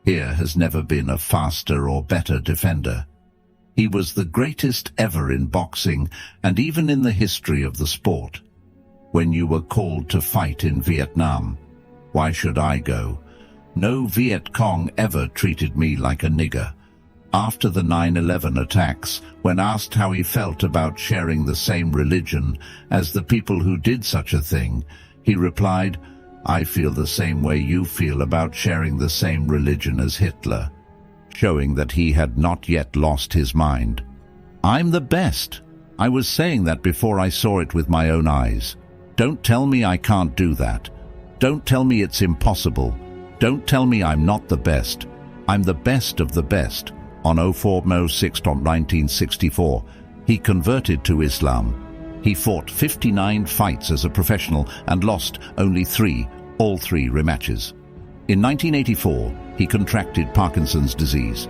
Here has never been a faster or better defender. He was the greatest ever in boxing and even in the history of the sport. When you were called to fight in Vietnam, why should I go? No Viet Cong ever treated me like a nigger. After the 9/11 attacks, when asked how he felt about sharing the same religion as the people who did such a thing, he replied, "I feel the same way you feel about sharing the same religion as Hitler," showing that he had not yet lost his mind. "I'm the best. I was saying that before I saw it with my own eyes. Don't tell me I can't do that. Don't tell me it's impossible. Don't tell me I'm not the best. I'm the best of the best." On 04/06/1964, he converted to Islam. He fought 59 fights as a professional and lost only 3, all 3 rematches. In 1984, he contracted Parkinson's disease.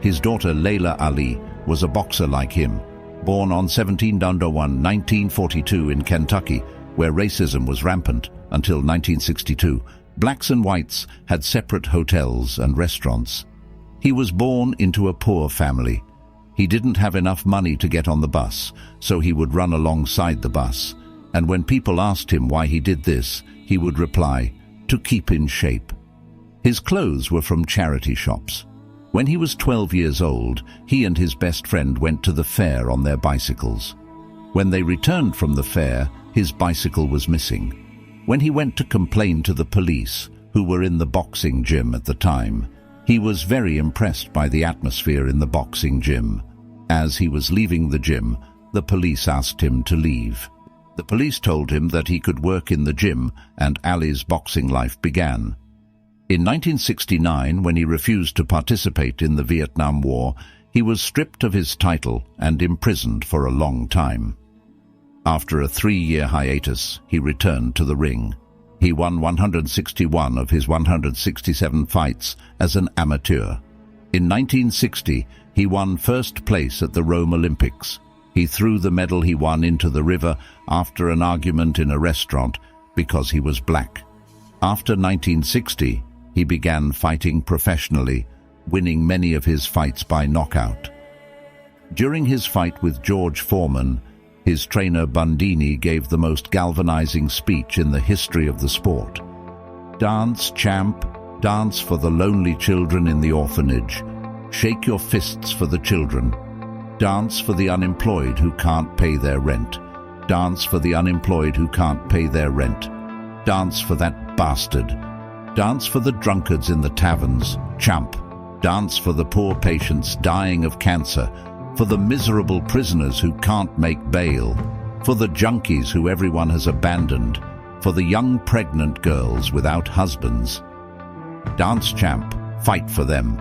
His daughter Layla Ali was a boxer like him, born on 17/01/1942 in Kentucky, where racism was rampant until 1962. Blacks and whites had separate hotels and restaurants. He was born into a poor family. He didn't have enough money to get on the bus, so he would run alongside the bus. And when people asked him why he did this, he would reply, "To keep in shape." His clothes were from charity shops. When he was 12 years old, he and his best friend went to the fair on their bicycles. When they returned from the fair, his bicycle was missing. When he went to complain to the police, who were in the boxing gym at the time, he was very impressed by the atmosphere in the boxing gym. As he was leaving the gym, the police asked him to leave. The police told him that he could work in the gym, and Ali's boxing life began. In 1969, when he refused to participate in the Vietnam War, he was stripped of his title and imprisoned for a long time. After a 3-year hiatus, he returned to the ring. He won 161 of his 167 fights as an amateur. In 1960, he won first place at the Rome Olympics. He threw the medal he won into the river after an argument in a restaurant because he was black. After 1960, he began fighting professionally, winning many of his fights by knockout. During his fight with George Foreman, his trainer Bundini gave the most galvanizing speech in the history of the sport. "Dance, champ, dance for the lonely children in the orphanage. Shake your fists for the children. Dance for the unemployed who can't pay their rent. Dance for the unemployed who can't pay their rent. Dance for that bastard. Dance for the drunkards in the taverns, champ. Dance for the poor patients dying of cancer, for the miserable prisoners who can't make bail, for the junkies who everyone has abandoned, for the young pregnant girls without husbands. Dance, champ, fight for them.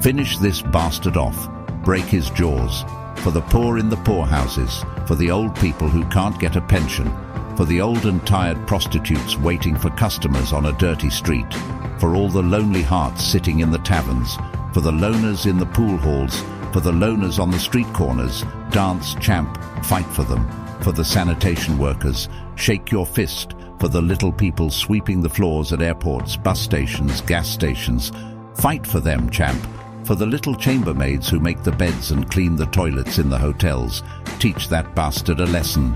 Finish this bastard off, break his jaws, for the poor in the poorhouses, for the old people who can't get a pension, for the old and tired prostitutes waiting for customers on a dirty street, for all the lonely hearts sitting in the taverns, for the loners in the pool halls, for the loners on the street corners. Dance, champ, fight for them. For the sanitation workers, shake your fist. For the little people sweeping the floors at airports, bus stations, gas stations, fight for them, champ. For the little chambermaids who make the beds and clean the toilets in the hotels, teach that bastard a lesson.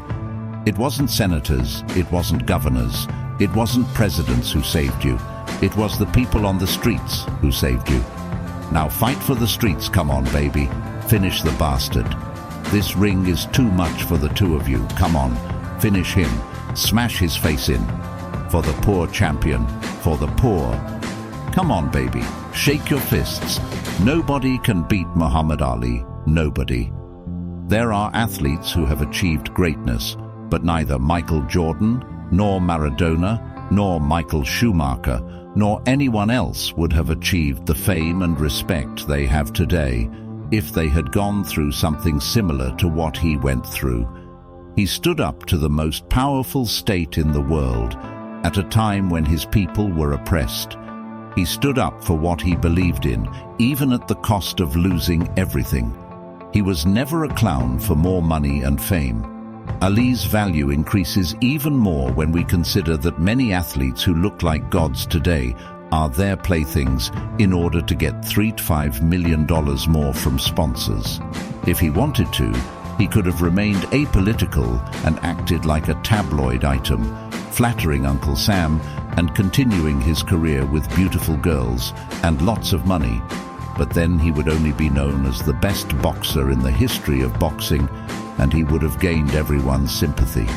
It wasn't senators, it wasn't governors, it wasn't presidents who saved you. It was the people on the streets who saved you. Now fight for the streets, come on, baby. Finish the bastard. This ring is too much for the two of you. Come on, finish him. Smash his face in. For the poor champion, for the poor. Come on, baby. Shake your fists. Nobody can beat Muhammad Ali. Nobody. There are athletes who have achieved greatness, but neither Michael Jordan, nor Maradona, nor Michael Schumacher, nor anyone else would have achieved the fame and respect they have today if they had gone through something similar to what he went through. He stood up to the most powerful state in the world at a time when his people were oppressed. He stood up for what he believed in, even at the cost of losing everything. He was never a clown for more money and fame. Ali's value increases even more when we consider that many athletes who look like gods today are their playthings in order to get $3 to $5 million more from sponsors. If he wanted to, he could have remained apolitical and acted like a tabloid item, flattering Uncle Sam and continuing his career with beautiful girls and lots of money. But then he would only be known as the best boxer in the history of boxing, and he would have gained everyone's sympathy.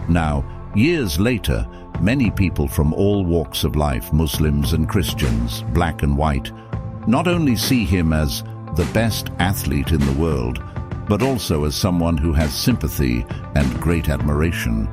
Now, years later, many people from all walks of life, Muslims and Christians, black and white, not only see him as the best athlete in the world, but also as someone who has sympathy and great admiration